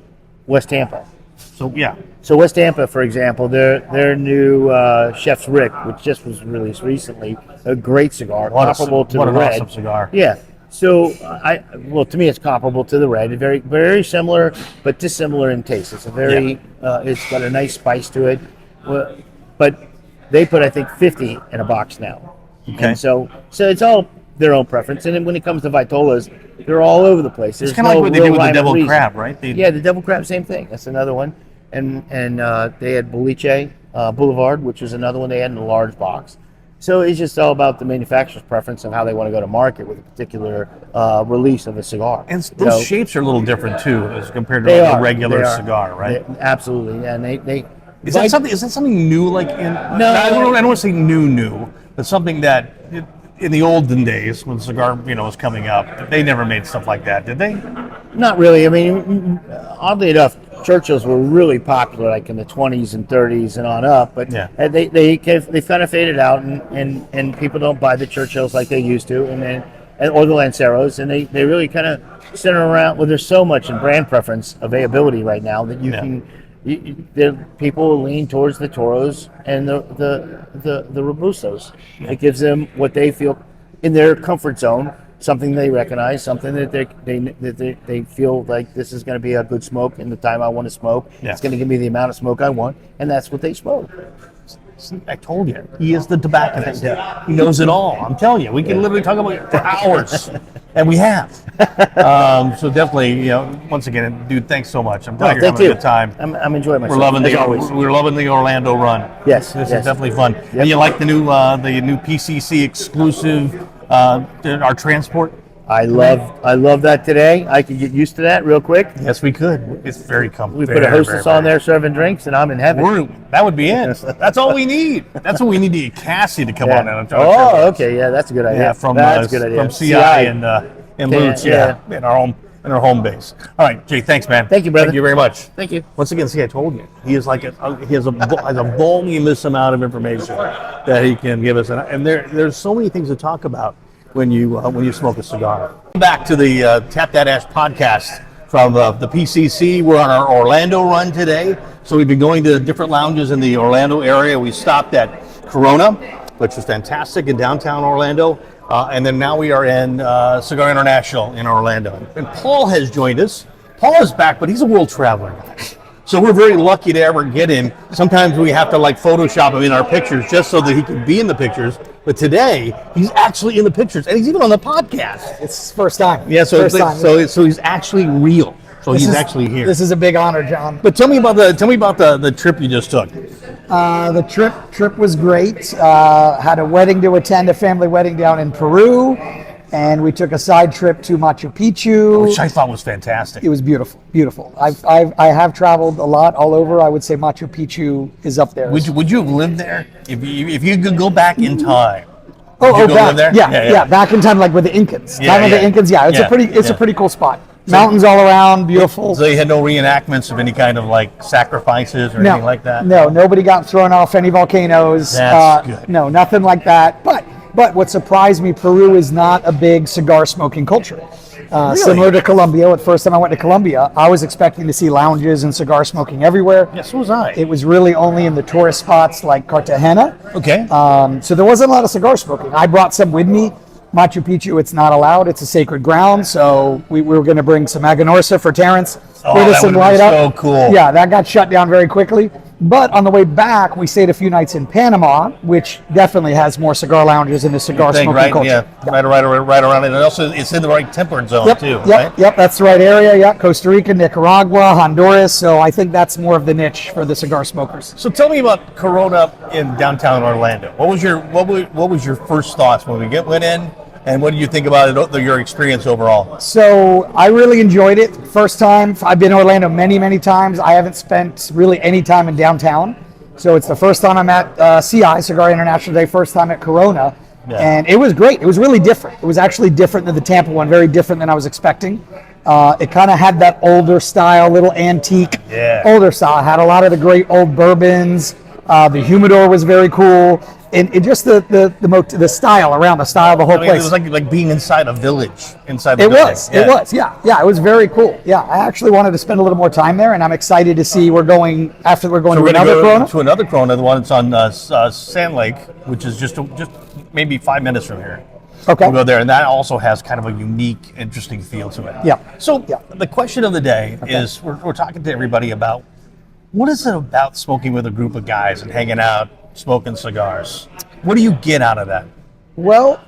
West Tampa. So yeah, So West Tampa, for example, their new Chef's Rick, which just was released recently, a great cigar, comparable to the an Red. awesome cigar. Yeah. So to me, it's comparable to the Red. Very, very similar, but dissimilar in taste. It's a very, it's got a nice spice to it. But they put, I think, 50 in a box now. Okay. And so it's all their own preference. And then when it comes to Vitolas, they're all over the place. It's kind of like what they did with the Devil Crab, right? Yeah, the Devil Crab, same thing. That's another one. And they had Boliche Boulevard, which was another one they had in a large box. So it's just all about the manufacturer's preference of how they want to go to market with a particular release of a cigar. And those shapes are a little different too, as compared to They a are, regular they are. cigar, right? Absolutely, and they Is that something new? Like No. I don't want to say new, but something that in the olden days when cigar was coming up, they never made stuff like that, did they? Not really. I mean, oddly enough, Churchills were really popular, like in the 20s and 30s and on up. But they've kind of faded out, and people don't buy the Churchills like they used to, or the Lanceros, and they really kind of center around. Well, there's so much in brand preference availability right now that you can. People lean towards the Toros and the Robustos. It gives them what they feel in their comfort zone, something they recognize, something that they feel like this is going to be a good smoke in the time I want to smoke. Yeah. It's going to give me the amount of smoke I want, and that's what they smoke. See, I told you, he is the tobacconist. He knows it all. I'm telling you, we can literally talk about it for hours, and we have. So definitely, once again, dude, thanks so much. I'm glad you're having a good time. I'm enjoying myself. We're loving the Orlando Run. Yes, this yes. is definitely fun. Yep. And you like the new PCC exclusive, our transport. I love that today. I can get used to that real quick. Yes, we could. It's very comfortable. We put a hostess on there serving drinks, and I'm in heaven. That would be it. That's all we need. That's what we need to get Cassie to come on. Okay, yeah, that's a good idea. Yeah, from CI and Lutz, in our home base. All right, Jay, thanks, man. Thank you, brother. Thank you very much. Thank you. Once again, see, I told you, he is like he has a voluminous amount of information that he can give us, and there's so many things to talk about when you smoke a cigar. Back to the Tap That Ash podcast from the PCC. We're on our Orlando run today, so we've been going to different lounges in the Orlando area. We stopped at Corona, which was fantastic in downtown Orlando, and then now we are in Cigar International in Orlando. And Paul has joined us. Paul is back, but he's a world traveler, guys. So we're very lucky to ever get him. Sometimes we have to Photoshop him in our pictures just so that he can be in the pictures. But today, he's actually in the pictures, and he's even on the podcast. It's his first time. Yeah, so he's actually real. So he's actually here. This is a big honor, John. But tell me about the trip you just took. The trip was great. Had a wedding to attend, a family wedding down in Peru, and we took a side trip to Machu Picchu. Which I thought was fantastic. It was beautiful, beautiful. I have traveled a lot all over. I would say Machu Picchu is up there. Would you have lived there if you could go back in time? Back there? Yeah, back in time, like with the Incans. The Incans. Yeah, it's a pretty cool spot. Mountains all around, beautiful. So you had no reenactments of any kind of sacrifices or anything like that? No, nobody got thrown off any volcanoes. That's good. No, nothing like that. But what surprised me, Peru is not a big cigar smoking culture. Really? Similar to Colombia. The first time I went to Colombia, I was expecting to see lounges and cigar smoking everywhere. Yes, so was I. It was really only in the tourist spots like Cartagena. Okay. So there wasn't a lot of cigar smoking. I brought some with me. Machu Picchu, it's not allowed. It's a sacred ground. So we were going to bring some Aganorsa for Terrence. That would be so cool. Yeah, that got shut down very quickly. But on the way back, we stayed a few nights in Panama, which definitely has more cigar lounges in the cigar smoking culture. Yeah, right around it. And also, it's in the right temperate zone too. Yep, that's the right area. Yeah, Costa Rica, Nicaragua, Honduras. So I think that's more of the niche for the cigar smokers. So tell me about Corona in downtown Orlando. What was your first thoughts when we went in? And what do you think about it, your experience overall? So I really enjoyed it. First time. I've been to Orlando many, many times. I haven't spent really any time in downtown. So it's the first time I'm at CI, Cigar International Day, first time at Corona. Yeah. And it was great. It was really different. It was actually different than the Tampa one, very different than I was expecting. It kind of had that older style, little antique, older style. It had a lot of the great old bourbons. The humidor was very cool, and just the style around the style of the whole I mean, place. it was like being inside a village, inside the It building. was. It was. Yeah. It was very cool. Yeah. I actually wanted to spend a little more time there, and I'm excited to see we're going So to we're going to another go Corona. to another Corona, the one that's on Sandlake, which is just maybe 5 minutes from here. Okay. We'll go there, and that also has kind of a unique, interesting feel to it. Yeah. So Yeah. the question of the day is, we're talking to everybody about what is it about smoking with a group of guys and hanging out, smoking cigars? What do you get out of that? Well,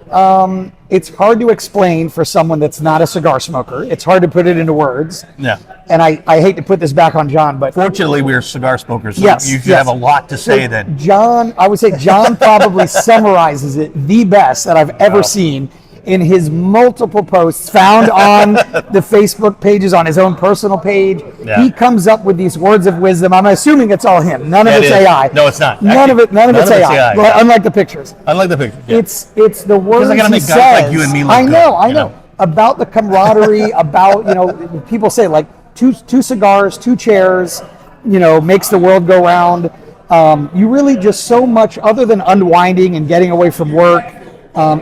it's hard to explain for someone that's not a cigar smoker. It's hard to put it into words. Yeah. And I hate to put this back on John, but Fortunately, we're cigar smokers, so yes, you should yes. have a lot to say then. John, I would say John probably summarizes it the best that I've ever Wow. seen in his multiple posts found on the Facebook pages, on his own personal page. Yeah. He comes up with these words of wisdom. I'm assuming it's all him. None of It it's is. AI. No, it's not. None of it's AI. Well, yeah. unlike the pictures. I like the picture. Yeah. It's the words I gotta he make guys like says. you and me look I know, good, I you know. know? About the camaraderie, about, people say like two cigars, 2 chairs, makes the world go round. You really just so much other than unwinding and getting away from work.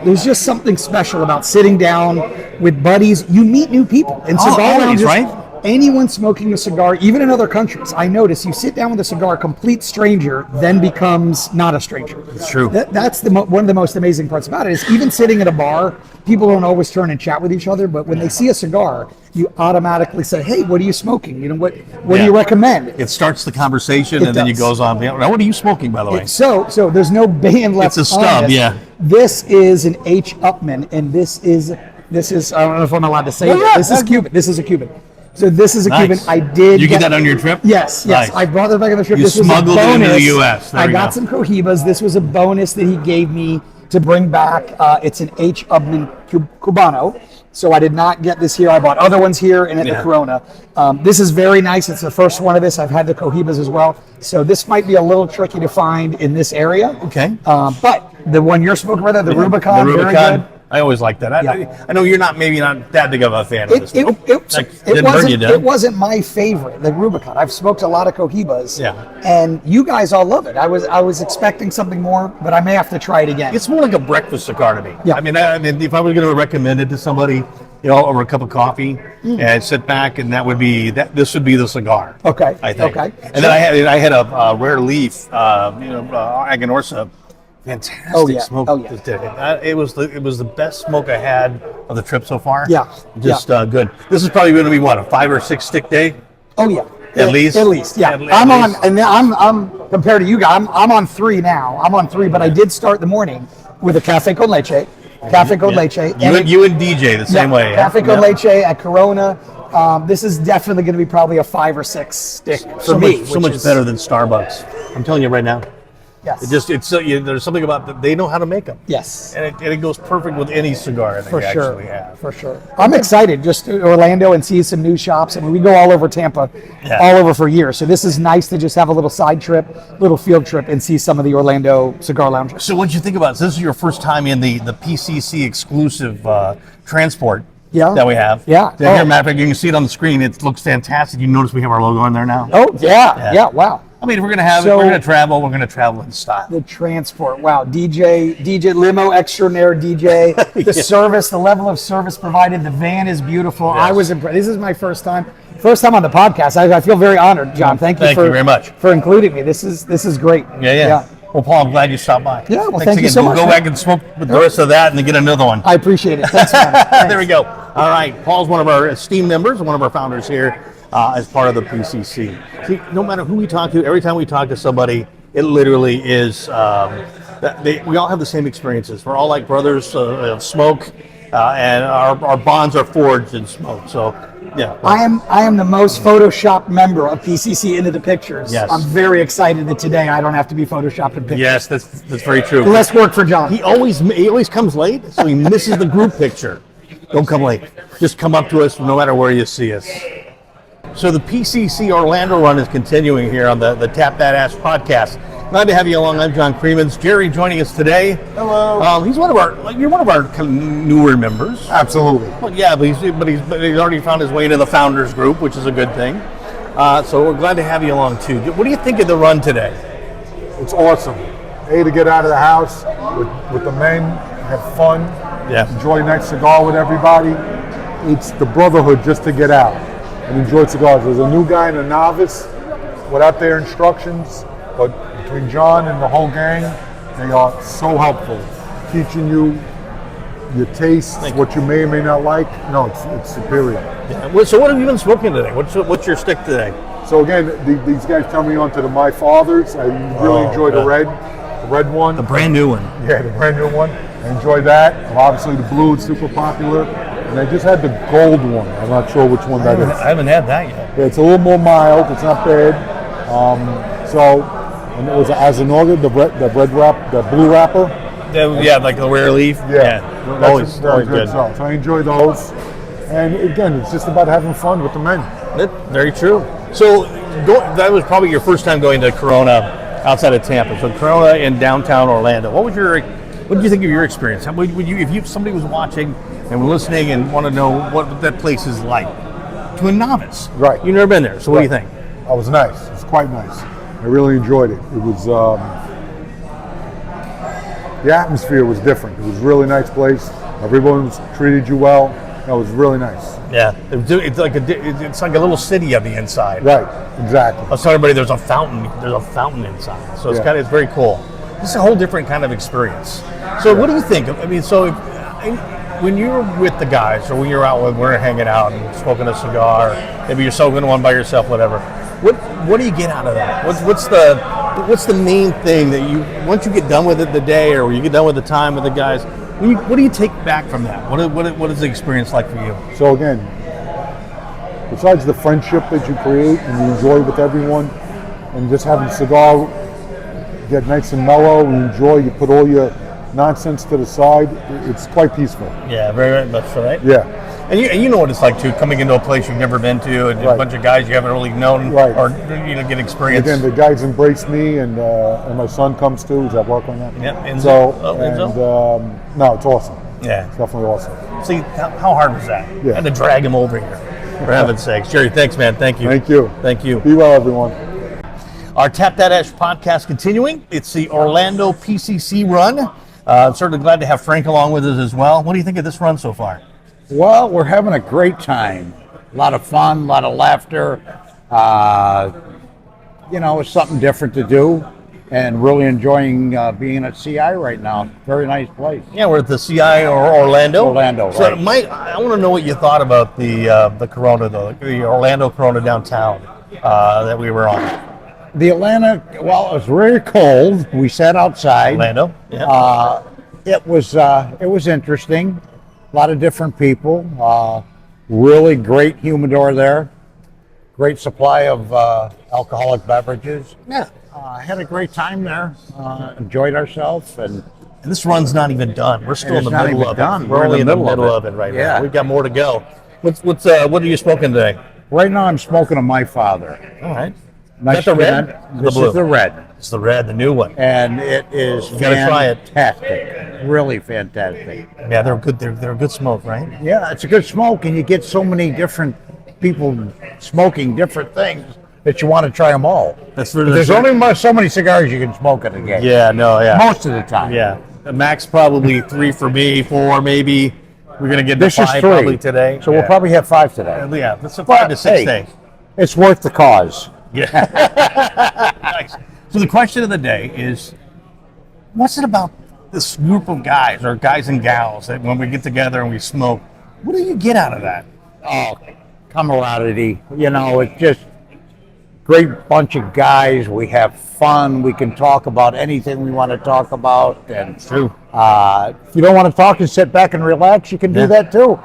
There's just something special about sitting down with buddies. You meet new people in cigar always, lounges. right? Anyone smoking a cigar, even in other countries, I notice you sit down with a cigar, a complete stranger then becomes not a stranger. It's true. That's one of the most amazing parts about it is even sitting at a bar, people don't always turn and chat with each other, but when they see a cigar, you automatically say, "Hey, what are you smoking? What do you recommend?" It starts the conversation, It and then it does. goes on. Now, what are you smoking, by the way? So there's no band left. It's a on stub, this. yeah. This is an H. Upman, and this is I don't know if I'm allowed to say Well, it. yeah, This is Cuban. This is a Cuban. So this is a Nice. Cuban. I did. You get that on your trip? Yes. Nice. I brought that back on the trip. You This was a smuggled it into the bonus. US. There I we got go. some Cohibas. This was a bonus that he gave me to bring back. It's an H. Upman Cubano. So I did not get this here. I bought other ones here and at Yeah. the Corona. This is very nice. It's the first one of this. I've had the Cohibas as well. So this might be a little tricky to find in this area. Okay. But the one you're smoking with, the Rubicon, The very Rubicon. good. I always like that. Yeah. I know you're maybe not that big of a fan of It, this. it, one. it, Like, it, didn't burn you wasn't, down. it wasn't my favorite, the Rubicon. I've smoked a lot of Cohibas, Yeah. and you guys all love it. I was expecting something more, but I may have to try it again. It's more like a breakfast cigar to me. Yeah. I mean, if I was going to recommend it to somebody, over a cup of coffee and sit back, and this would be the cigar. Okay, I think. okay. And then I had a rare leaf, Aganorsa. Fantastic Oh, yeah. smoke. Oh, yeah. this day. It was the best smoke I had of the trip so far. Yeah. Just good. This is probably going to be what, a 5 or 6 stick day? Oh yeah, At least? At least, yeah. At I'm least. on, and I'm compared to you guys. I'm on 3 now. I'm on 3, but I did start the morning with a cafe con leche. Cafe con leche. You and DJ the same way. Cafe con Yeah. leche at Corona. This is definitely going to be probably a 5 or 6 stick for So me. so much better than Starbucks. I'm telling you right now. Yes. There's something about they know how to make them. Yes. And it goes perfect with any cigar I think For they sure. actually have. For sure. I'm excited just to Orlando and see some new shops. I mean, we go all over Tampa, Yeah. all over for years. So this is nice to just have a little side trip, little field trip, and see some of the Orlando cigar lounges. So what'd you think about this? This is your first time in the PCC exclusive transport Yeah. that we have. Yeah. Here, Oh. matter of fact, you can see it on the screen. It looks fantastic. You notice we have our logo on there now. Oh yeah, yeah. Wow. I mean, if we're gonna have So- we're gonna travel in style. The transport. Wow. DJ limo extraordinaire DJ. The service, the level of service provided. The van is beautiful. I Yes. was impressed. This is my first time on the podcast. I feel very honored, John. Thank you Thank you very much. for including me. This is great. Yeah. Well, Paul, I'm glad you stopped by. Yeah, well, Thanks thank you again. so We'll much, go man. back and smoke with the rest of that and then get another one. I appreciate it. Thanks, man. Thanks. There we go. All right. Paul's one of our esteemed members, one of our founders here as part of the PCC. See, no matter who we talk to, every time we talk to somebody, it literally is, we all have the same experiences. We're all like brothers of smoke, and our bonds are forged in smoke. So, yeah. I am the most photoshopped member of PCC into the pictures. Yes. I'm very excited that today I don't have to be photoshopped in pictures. Yes, that's very true. Less work for John. He always comes late, so he misses the group picture. Don't come late. Just come up to us no matter where you see us. So the PCC Orlando Run is continuing here on the Tap That Ash podcast. Glad to have you along. I'm John Creemans. Jerry joining us today. Hello. He's you're one of our kind of newer members. Absolutely. Well, yeah, but he's already found his way into the founders group, which is a good thing. So we're glad to have you along too. What do you think of the run today? it's awesome. To get out of the house with the men, have fun, enjoy a nice cigar with everybody. It's the brotherhood just to get out and enjoy cigars. There's a new guy and a novice without their instructions, but between John and the whole gang, they are so helpful, teaching you your tastes, what you may or may not like. No, it's superior. Yeah. So what have you been smoking today? What's your stick today? So again, these guys turn me on to the My Fathers. I really enjoy the red one. The brand new one. Yeah, the brand new one. I enjoy that. And obviously the blue is super popular. And I just had the gold one. I'm not sure which one that is. I haven't had that yet. Yeah, it's a little more mild. It's not bad. And it was as an order, the blue wrapper. Yeah, like the rare leaf. Yeah. Always very good. So I enjoy those. And again, it's just about having fun with the men. Very true. So that was probably your first time going to Corona outside of Tampa. So Corona in downtown Orlando. What did you think of your experience? If somebody was watching and were listening and want to know what that place is like to a novice? Right. You've never been there, so what do you think? It was nice. It was quite nice. I really enjoyed it. It was the atmosphere was different. It was a really nice place. Everyone treated you well. It was really nice. Yeah, it's like a little city on the inside. Right, exactly. I was telling everybody there's a fountain. There's a fountain inside, so it's very cool. It's a whole different kind of experience. So what do you think? I mean, when you're with the guys, or when you're out, when we're hanging out and smoking a cigar, maybe you're smoking one by yourself, whatever. What do you get out of that? What's the main thing that you, once you get done with it the day, or when you get done with the time with the guys, what do you take back from that? What is the experience like for you? So again, besides the friendship that you create and you enjoy with everyone, and just having a cigar, get nice and mellow, and enjoy, you put all your nonsense to the side, it's quite peaceful. Yeah, very much so, right? Yeah. And you know what it's like too, coming into a place you've never been to, and a bunch of guys you haven't really known, or get experience. Again, the guys embrace me, and my son comes too. He's at work on that. Yeah, no, it's awesome. Yeah, it's definitely awesome. See, how hard was that? Yeah. I had to drag him over here, for heaven's sakes. Jerry, thanks, man. Thank you. Thank you. You. Be well, everyone. Our Tap Dat Ash podcast continuing. It's the Orlando PCC Run. Certainly glad to have Frank along with us as well. What do you think of this run so far? Well, we're having a great time. A lot of fun, a lot of laughter. It's something different to do, and really enjoying being at CI right now. Very nice place. Yeah, we're at the CI or Orlando. Orlando, so right. I want to know what you thought about the Corona, the Orlando Corona Downtown that we were on. The Atlanta, well, it was very cold. We sat outside. Orlando, yeah. It was interesting. A lot of different people. Really great humidor there. Great supply of alcoholic beverages. Yeah. Had a great time there. Enjoyed ourselves, and this run's not even done. We're still in the middle of it. We're only in the middle of it right now. We've got more to go. What are you smoking today? Right now, I'm smoking a My Father. All right. Nice. Is that the red? This is the red. It's the red, the new one. And it is fantastic. Really fantastic. Yeah, they're good. They're a good smoke, right? Yeah, it's a good smoke, and you get so many different people smoking different things that you want to try them all. There's only so many cigars you can smoke in a day. Yeah, Most of the time. Yeah. The max probably 3 for me, 4 maybe. We're gonna get this to is 5 3 probably today. So we'll probably have 5 today. Yeah, that's a 5 to 6 day. It's worth the cause. Yeah. Nice. So the question of the day is, what's it about this group of guys or guys and gals that when we get together and we smoke, what do you get out of that? Oh, camaraderie. It's just great bunch of guys. We have fun. We can talk about anything we want to talk about. And true. If you don't want to talk and sit back and relax, you can do that too.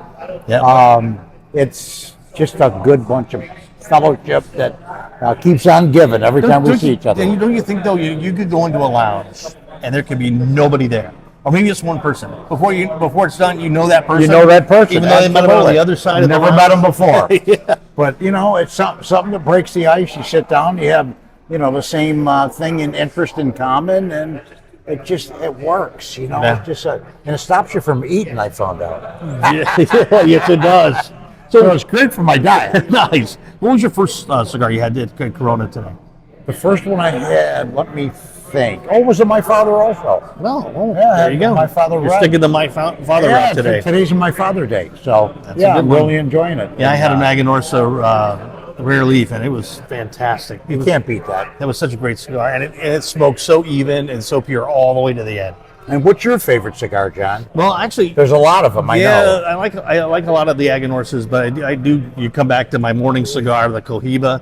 Yeah. It's just a good bunch of fellowship that keeps on giving every time we see each other. Don't you think though you could go into a lounge and there could be nobody there, or maybe just one person before it's done? You know that person. You know that person, even though they met him on the other side of the never met him lounge. before. Yeah. But it's something that breaks the ice. You sit down, you have the same thing and interest in common, and it works. It's just and it stops you from eating. I found out. Yes, it does. So it's great for my diet. Nice. What was your first cigar you had at Corona today? The first one I had, let me think. Oh, was it my father also? No, oh, Yeah, there you go. my father You're Red. sticking to my father Yeah, route today. today's my Father Day, so That's a yeah, good I'm one. really enjoying it. Yeah, I had an And, Aganorsa rare leaf, and it was fantastic. It you was, can't beat that. that was such a great cigar, and it smoked so even and so pure all the way to the end. And what's your favorite cigar, John? Well, actually, There's a lot of them, I know. I like a lot of the Aganorsas, but I do. You come back to my morning cigar, the Cohiba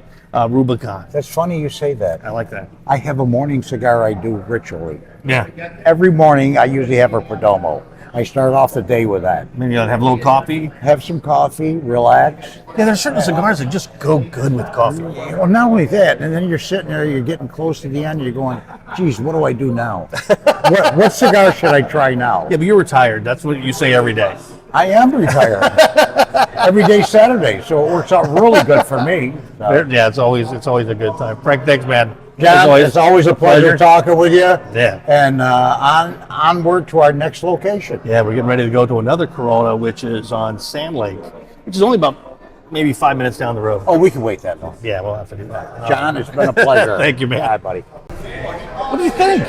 Rubicon. That's funny you say that. I like that. I have a morning cigar I do ritually. Yeah, Every morning I usually have a Perdomo. I start off the day with that. maybe I'll have a little coffee. Have some coffee, relax. Yeah, there's certain cigars that just go good with coffee. Well, not only that, and then you're sitting there, you're getting close to the end, and you're going, geez, what do I do now? what cigar should I try now? Yeah, but you're retired. That's what you say every day. I am retired. Every day Saturday, so it works out really good for me. So. Yeah, it's always a good time. Frank, thanks, man. John, it's always a pleasure talking with you. Yeah. And onward to our next location. Yeah, we're getting ready to go to another Corona, which is on Sandlake, which is only about maybe 5 minutes down the road. Oh, we can wait that long. Yeah, we'll have to do that. John, it's been a pleasure. Thank you, man. Bye, buddy. What do you think?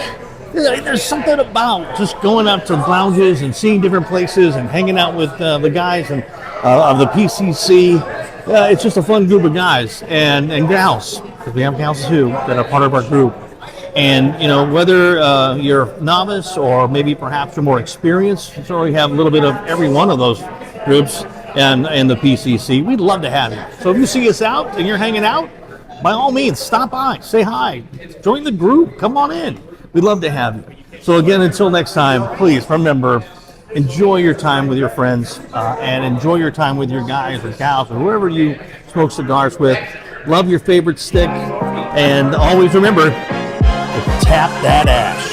There's something about just going out to lounges and seeing different places and hanging out with the guys and of the PCC. It's just a fun group of guys and gals, because we have gals too that are part of our group. And whether you're a novice or maybe perhaps you're more experienced, so we have a little bit of every one of those groups and the PCC. We'd love to have you. So if you see us out and you're hanging out, by all means, stop by, say hi, join the group, come on in. We'd love to have you. So again, until next time, please remember, enjoy your time with your friends and enjoy your time with your guys or gals or whoever you smoke cigars with. Love your favorite stick, and always remember to tap that ash.